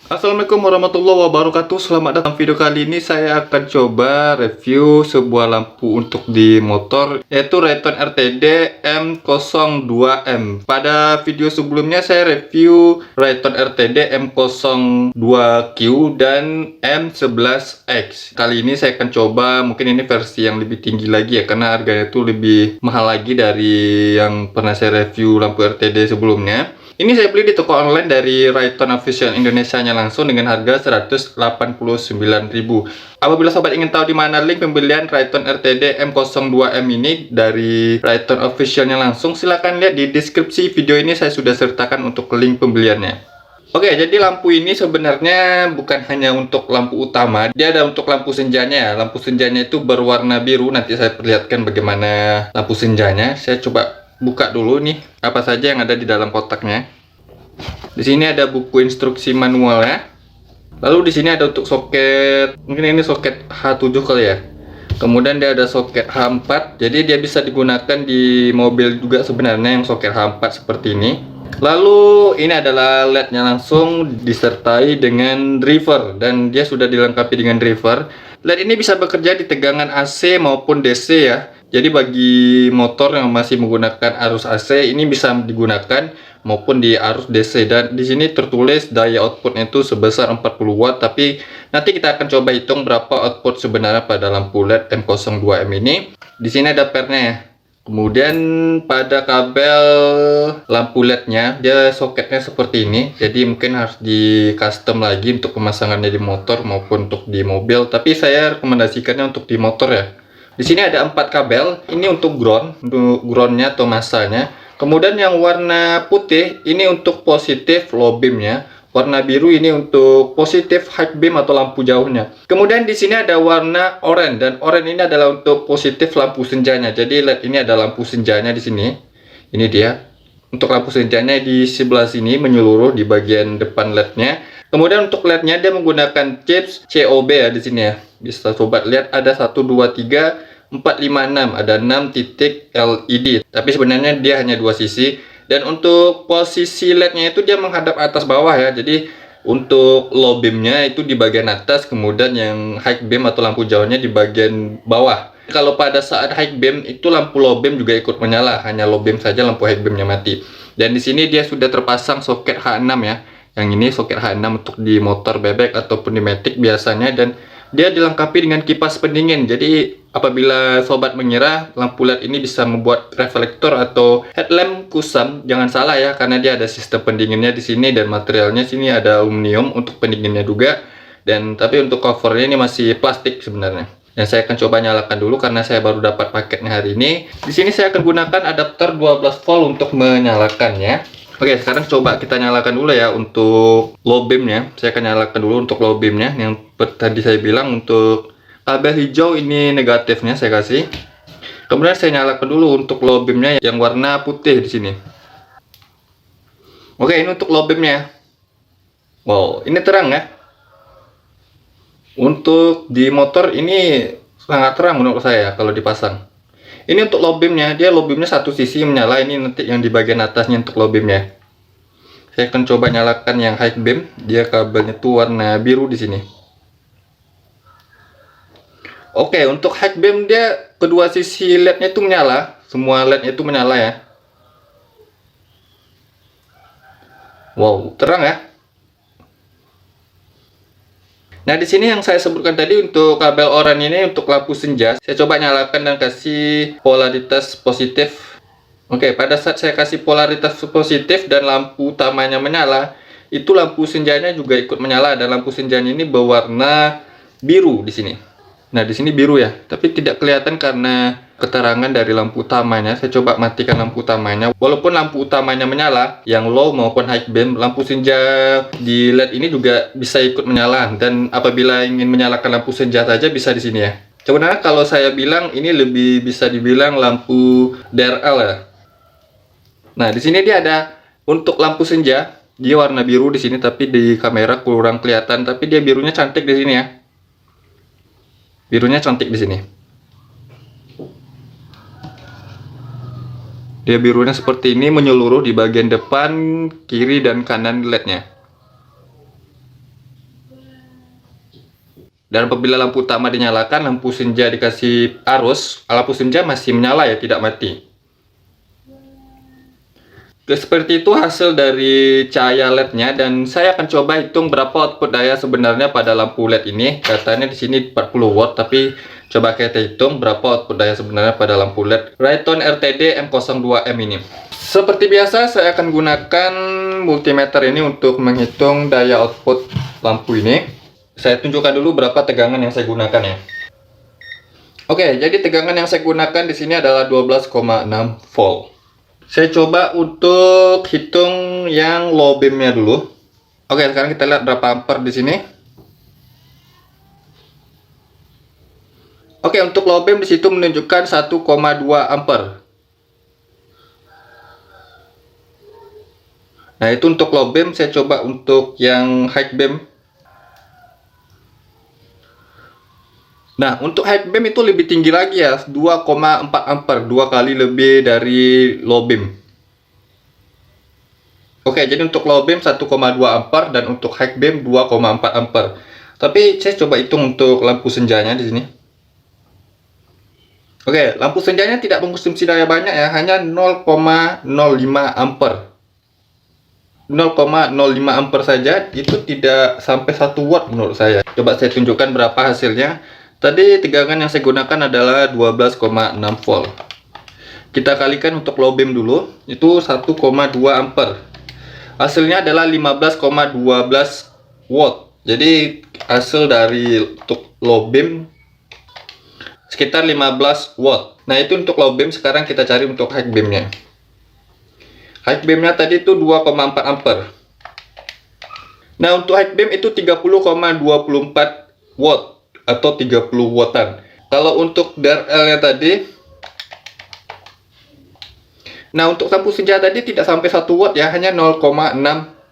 Assalamualaikum warahmatullahi wabarakatuh. Selamat datang. Video kali ini saya akan coba review sebuah lampu untuk di motor, yaitu Rayton RTD M02M. Pada video sebelumnya saya review Rayton RTD M02Q dan M11X. Kali ini saya akan coba, mungkin ini versi yang lebih tinggi lagi ya, karena harganya itu lebih mahal lagi dari yang pernah saya review lampu RTD sebelumnya. Ini saya beli di toko online dari Rayton Official Indonesia-nya langsung dengan harga 189.000. Apabila sobat ingin tahu di mana link pembelian Rayton RTD M02M ini dari Rayton Official-nya langsung, silahkan lihat di deskripsi video ini, saya sudah sertakan untuk link pembeliannya. Oke, jadi lampu ini sebenarnya bukan hanya untuk lampu utama, dia ada untuk lampu senjanya ya. Lampu senjanya itu berwarna biru, nanti saya perlihatkan bagaimana lampu senjanya. Saya coba buka dulu nih apa saja yang ada di dalam kotaknya. Di sini ada buku instruksi manualnya. Lalu di sini ada untuk soket, mungkin ini soket H7 kali ya. Kemudian dia ada soket H4, jadi dia bisa digunakan di mobil juga sebenarnya yang soket H4 seperti ini. Lalu ini adalah LED-nya langsung disertai dengan driver, dan dia sudah dilengkapi dengan driver. LED ini bisa bekerja di tegangan AC maupun DC ya. Jadi bagi motor yang masih menggunakan arus AC ini bisa digunakan maupun di arus DC, dan di sini tertulis daya outputnya itu sebesar 40 watt, tapi nanti kita akan coba hitung berapa output sebenarnya pada lampu LED M02M ini. Di sini ada pernya ya. Kemudian pada kabel lampu LED-nya, dia soketnya seperti ini. Jadi mungkin harus di custom lagi untuk pemasangannya di motor maupun untuk di mobil. Tapi saya rekomendasikannya untuk di motor ya. Di sini ada 4 kabel. Ini untuk groundnya atau masanya. Kemudian yang warna putih ini untuk positif low beam-nya. Warna biru ini untuk positif high beam atau lampu jauhnya. Kemudian di sini ada warna oranye, dan oranye ini adalah untuk positif lampu senjanya. Jadi LED ini ada lampu senjanya di sini. Ini dia. Untuk lampu senjanya di sebelah sini menyeluruh di bagian depan LED-nya. Kemudian untuk LED-nya dia menggunakan chips COB ya di sini ya. Bisa sobat lihat ada 1 2 3 4 5 6, ada 6 titik LED. Tapi sebenarnya dia hanya 2 sisi. Dan untuk posisi LED-nya itu dia menghadap atas bawah ya. Jadi untuk low beam-nya itu di bagian atas, kemudian yang high beam atau lampu jauhnya di bagian bawah. Kalau pada saat high beam itu lampu low beam juga ikut menyala, hanya low beam saja lampu high beam-nya mati. Dan di sini dia sudah terpasang soket H6 ya. Yang ini soket H6 untuk di motor bebek ataupun di matic biasanya, dan dia dilengkapi dengan kipas pendingin. Jadi apabila sobat mengira lampu LED ini bisa membuat reflektor atau headlamp kusam, jangan salah ya, karena dia ada sistem pendinginnya di sini, dan materialnya sini ada aluminium untuk pendinginnya juga. Dan tapi untuk covernya ini masih plastik sebenarnya. Dan saya akan coba nyalakan dulu karena saya baru dapat paketnya hari ini. Di sini saya akan gunakan adapter 12 volt untuk menyalakannya. Oke, sekarang coba kita nyalakan dulu ya untuk low beam-nya. Saya akan nyalakan dulu untuk low beam-nya. Yang tadi saya bilang untuk kabel hijau ini negatifnya saya kasih. Kemudian saya nyalakan dulu untuk low beam-nya yang warna putih di sini. Oke, ini untuk low beam-nya. Wow, ini terang ya. Untuk di motor ini sangat terang menurut saya kalau dipasang. Ini untuk low beam-nya, dia low beam-nya satu sisi menyala. Ini nanti yang di bagian atasnya untuk low beam-nya. Saya akan coba nyalakan yang high beam. Dia kabelnya tuh warna biru di sini. Oke, untuk high beam dia kedua sisi LED-nya itu menyala. Semua LED-nya itu menyala ya. Wow, terang ya. Nah, di sini yang saya sebutkan tadi untuk kabel oranye ini untuk lampu senja. Saya coba nyalakan dan kasih polaritas positif. Oke, pada saat saya kasih polaritas positif dan lampu utamanya menyala, itu lampu senjanya juga ikut menyala, dan lampu senjanya ini berwarna biru di sini. Nah, di sini biru ya, tapi tidak kelihatan karena keterangan dari lampu utamanya. Saya coba matikan lampu utamanya. Walaupun lampu utamanya menyala, yang low maupun high beam, lampu senja di LED ini juga bisa ikut menyala. Dan apabila ingin menyalakan lampu senja saja bisa di sini ya. Sebenarnya kalau saya bilang ini lebih bisa dibilang lampu DRL ya. Nah, di sini dia ada untuk lampu senja, dia warna biru di sini, tapi di kamera kurang kelihatan. Tapi dia birunya cantik di sini ya. Birunya cantik di sini. Dia birunya seperti ini menyeluruh di bagian depan, kiri dan kanan LED-nya. Dan apabila lampu utama dinyalakan, lampu senja dikasih arus, lampu senja masih menyala ya, tidak mati. Seperti itu hasil dari cahaya LED-nya, dan saya akan coba hitung berapa output daya sebenarnya pada lampu LED ini. Katanya di sini 40 watt, tapi coba kita hitung berapa output daya sebenarnya pada lampu LED Rayton RTD M02M ini. Seperti biasa, saya akan gunakan multimeter ini untuk menghitung daya output lampu ini. Saya tunjukkan dulu berapa tegangan yang saya gunakan ya. Oke, jadi tegangan yang saya gunakan di sini adalah 12,6 volt. Saya coba untuk hitung yang low beam-nya dulu. Oke, sekarang kita lihat berapa ampere di sini. Oke, untuk low beam di situ menunjukkan 1,2 ampere. Nah, itu untuk low beam. Saya coba untuk yang high beam. Nah, untuk high beam itu lebih tinggi lagi ya, 2,4 ampere, 2 kali lebih dari low beam. Oke, jadi untuk low beam 1,2 ampere dan untuk high beam 2,4 ampere. Tapi saya coba hitung untuk lampu senjanya di sini. Oke, lampu senjanya tidak mengkonsumsi daya banyak ya, hanya 0,05 ampere. 0,05 ampere saja, itu tidak sampai 1 watt menurut saya. Coba saya tunjukkan berapa hasilnya. Tadi tegangan yang saya gunakan adalah 12,6 volt. Kita kalikan untuk low beam dulu, itu 1,2 ampere. Hasilnya adalah 15,12 watt. Jadi hasil dari untuk low beam sekitar 15 watt. Nah, itu untuk low beam. Sekarang kita cari untuk high beamnya. High beamnya tadi itu 2,4 ampere. Nah, untuk high beam itu 30,24 watt atau 30 wattan. Kalau untuk DRL-nya tadi, nah untuk lampu senja tadi tidak sampai 1 watt ya, hanya 0,6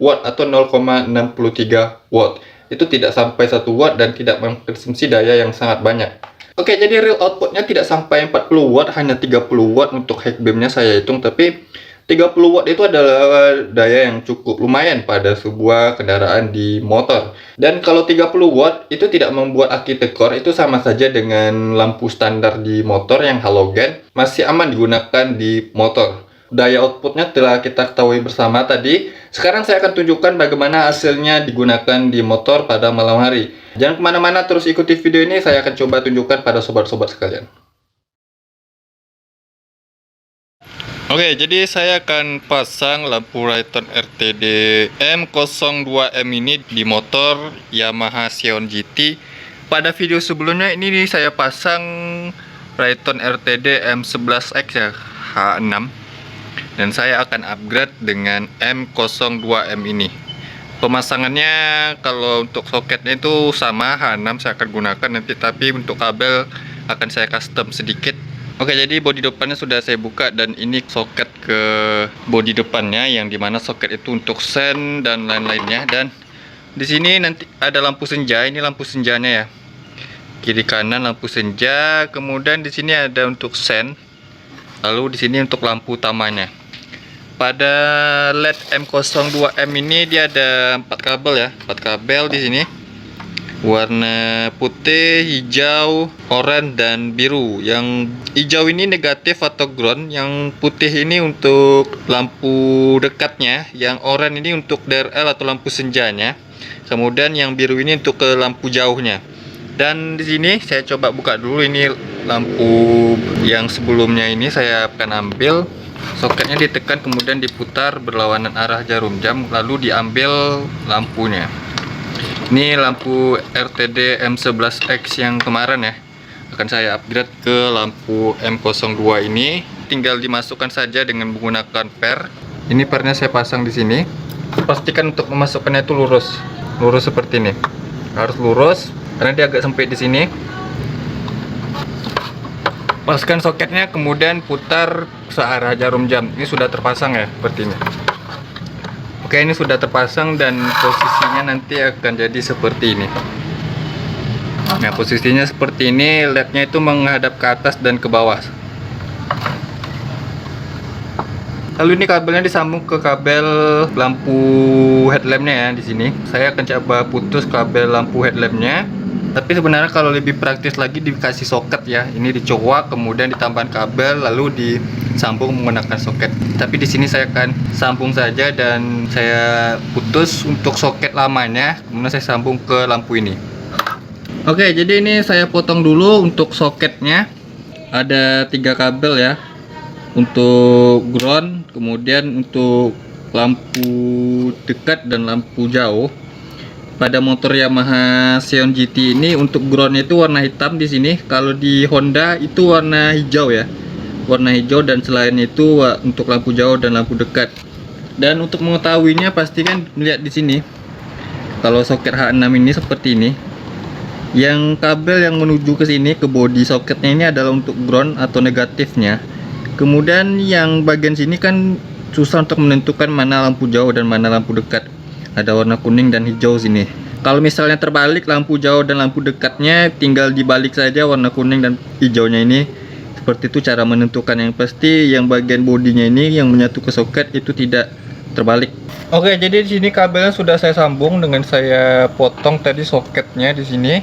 watt atau 0,63 watt. Itu tidak sampai 1 watt dan tidak mengkonsumsi daya yang sangat banyak. Oke, jadi real outputnya tidak sampai 40 watt, hanya 30 watt untuk high beamnya saya hitung, tapi 30 watt itu adalah daya yang cukup lumayan pada sebuah kendaraan di motor. Dan kalau 30 watt itu tidak membuat aki tekor, itu sama saja dengan lampu standar di motor yang halogen, masih aman digunakan di motor. Daya outputnya telah kita ketahui bersama tadi. Sekarang saya akan tunjukkan bagaimana hasilnya digunakan di motor pada malam hari. Jangan kemana-mana, terus ikuti video ini, saya akan coba tunjukkan pada sobat-sobat sekalian. Oke, jadi saya akan pasang lampu Rayton RTD M02M ini di motor Yamaha Scion GT. Pada video sebelumnya ini saya pasang Rayton RTD M11X ya, H6. Dan saya akan upgrade dengan M02M ini. Pemasangannya kalau untuk soketnya itu sama, H6 saya akan gunakan nanti, tapi untuk kabel akan saya custom sedikit. Oke, jadi bodi depannya sudah saya buka dan ini soket ke bodi depannya, yang dimana soket itu untuk sen dan lain-lainnya. Dan di sini nanti ada lampu senja, ini lampu senjanya ya, kiri kanan lampu senja. Kemudian di sini ada untuk sen, lalu di sini untuk lampu utamanya. Pada LED M02M ini dia ada 4 kabel ya, 4 kabel di sini. Warna putih, hijau, oranye, dan biru. Yang hijau ini negatif atau ground, yang putih ini untuk lampu dekatnya, yang oranye ini untuk DRL atau lampu senjanya. Kemudian yang biru ini untuk ke lampu jauhnya. Dan di sini saya coba buka dulu, ini lampu yang sebelumnya ini saya akan ambil. Soketnya ditekan kemudian diputar berlawanan arah jarum jam, lalu diambil lampunya. Ini lampu RTD M11X yang kemarin ya, akan saya upgrade ke lampu M02 ini. Tinggal dimasukkan saja dengan menggunakan per. Ini pernya saya pasang di sini. Pastikan untuk memasukkannya itu lurus seperti ini. Harus lurus karena dia agak sempit di sini. Paskan soketnya, kemudian putar searah jarum jam. Ini sudah terpasang ya, seperti ini. Oke, ini sudah terpasang dan posisinya nanti akan jadi seperti ini. Nah, posisinya seperti ini, LED-nya itu menghadap ke atas dan ke bawah. Lalu ini kabelnya disambung ke kabel lampu headlampnya ya di sini. Saya akan coba putus kabel lampu headlampnya. Tapi sebenarnya kalau lebih praktis lagi dikasih soket ya. Ini dicoak, kemudian ditambahkan kabel, lalu disambung menggunakan soket. Tapi di sini saya akan sambung saja dan saya putus untuk soket lamanya, kemudian saya sambung ke lampu ini. Oke, jadi ini saya potong dulu untuk soketnya. Ada 3 kabel ya. Untuk ground, kemudian untuk lampu dekat dan lampu jauh. Pada motor Yamaha Xeon GT ini untuk groundnya itu warna hitam di sini. Kalau di Honda itu warna hijau ya, warna hijau, dan selain itu untuk lampu jauh dan lampu dekat. Dan untuk mengetahuinya pastikan melihat di sini. Kalau soket H6 ini seperti ini. Yang kabel yang menuju ke sini ke body soketnya ini adalah untuk ground atau negatifnya. Kemudian yang bagian sini kan susah untuk menentukan mana lampu jauh dan mana lampu dekat. Ada warna kuning dan hijau sini. Kalau misalnya terbalik, lampu jauh dan lampu dekatnya tinggal dibalik saja warna kuning dan hijaunya ini. Seperti itu cara menentukan. Yang pasti yang bagian bodinya ini yang menyatu ke soket itu tidak terbalik. Oke, jadi di sini kabelnya sudah saya sambung dengan saya potong tadi soketnya di sini.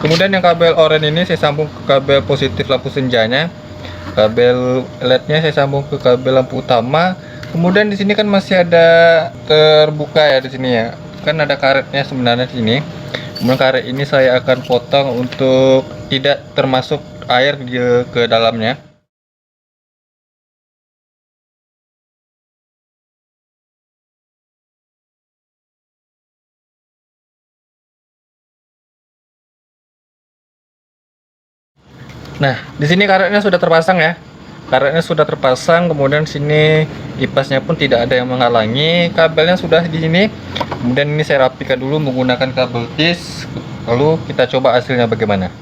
Kemudian yang kabel oranye ini saya sambung ke kabel positif lampu senjanya. Kabel LED-nya saya sambung ke kabel lampu utama. Kemudian di sini kan masih ada terbuka ya di sini ya. Kan ada karetnya sebenarnya di sini. Kemudian karet ini saya akan potong untuk tidak termasuk air ke dalamnya. Nah, di sini karetnya sudah terpasang ya. Karetnya sudah terpasang, kemudian sini kipasnya pun tidak ada yang menghalangi. Kabelnya sudah di sini. Kemudian ini saya rapikan dulu menggunakan kabel tis. Lalu kita coba hasilnya bagaimana.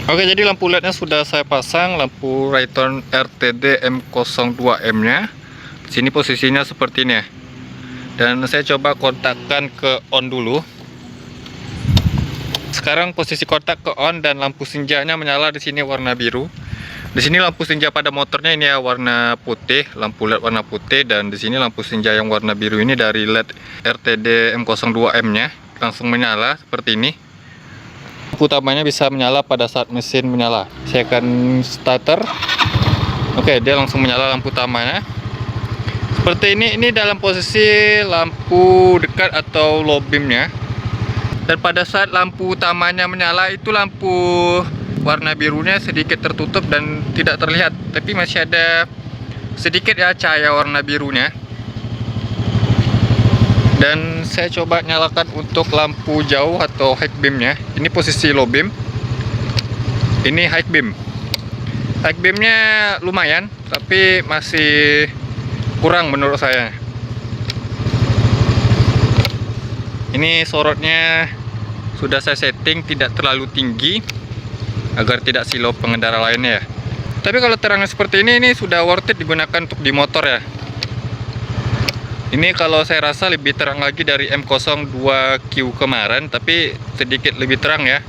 Oke, jadi lampu LED-nya sudah saya pasang, lampu Rayton RTD M02M-nya. Di sini posisinya seperti ini ya. Dan saya coba kontakkan ke on dulu. Sekarang posisi kontak ke on dan lampu senjanya menyala di sini warna biru. Di sini lampu senja pada motornya ini ya warna putih, lampu LED warna putih, dan di sini lampu senja yang warna biru ini dari LED RTD M02M-nya langsung menyala seperti ini. Lampu utamanya bisa menyala pada saat mesin menyala. Saya akan starter. Oke, dia langsung menyala lampu utamanya. Seperti ini dalam posisi lampu dekat atau low beamnya. Dan pada saat lampu utamanya menyala itu lampu warna birunya sedikit tertutup dan tidak terlihat, tapi masih ada sedikit ya cahaya warna birunya. Dan saya coba nyalakan untuk lampu jauh atau high beamnya. Ini posisi low beam, ini high beam. High beamnya lumayan, tapi masih kurang menurut saya. Ini sorotnya sudah saya setting tidak terlalu tinggi agar tidak silau pengendara lainnya ya. Tapi kalau terangnya seperti ini sudah worth it digunakan untuk di motor ya. Ini kalau saya rasa lebih terang lagi dari M02Q kemarin, tapi sedikit lebih terang ya.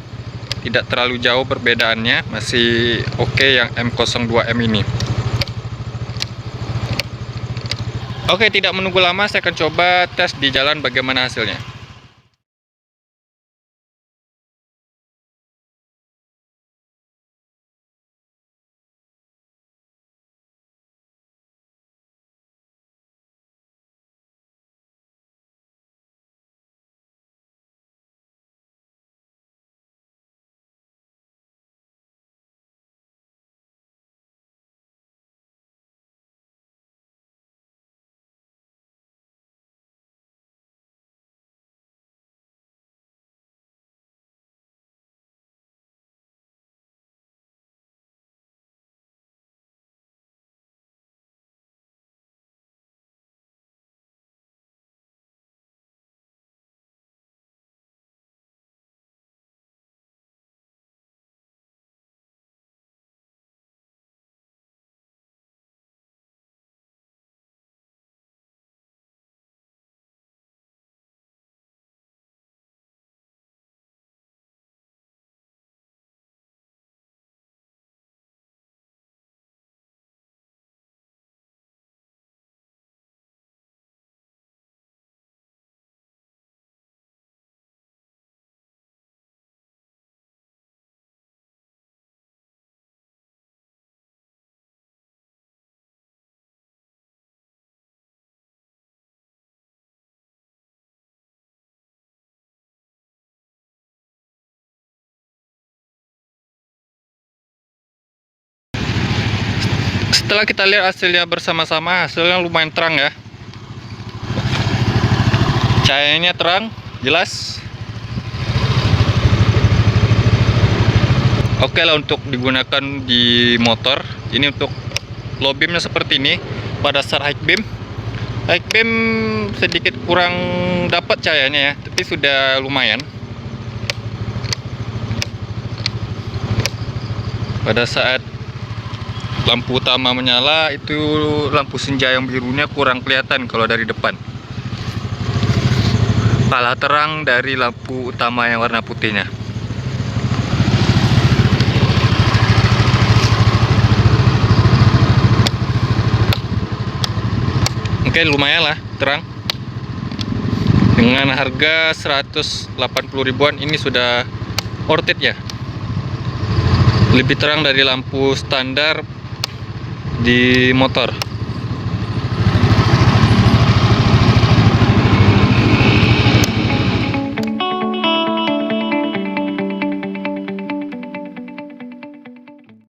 Tidak terlalu jauh perbedaannya, masih oke yang M02M ini. Oke, tidak menunggu lama, saya akan coba tes di jalan bagaimana hasilnya. Setelah kita lihat hasilnya bersama-sama, hasilnya lumayan terang ya. Cahayanya terang, jelas. Oke lah untuk digunakan di motor. Ini untuk low beamnya seperti ini. Pada saat high beam sedikit kurang dapat cahayanya ya, tapi sudah lumayan. Pada saat lampu utama menyala, itu lampu senja yang birunya kurang kelihatan kalau dari depan. Kalah terang dari lampu utama yang warna putihnya. Oke, lumayan lah terang. Dengan harga 180 ribuan ini sudah worth it ya. Lebih terang dari lampu standar di motor.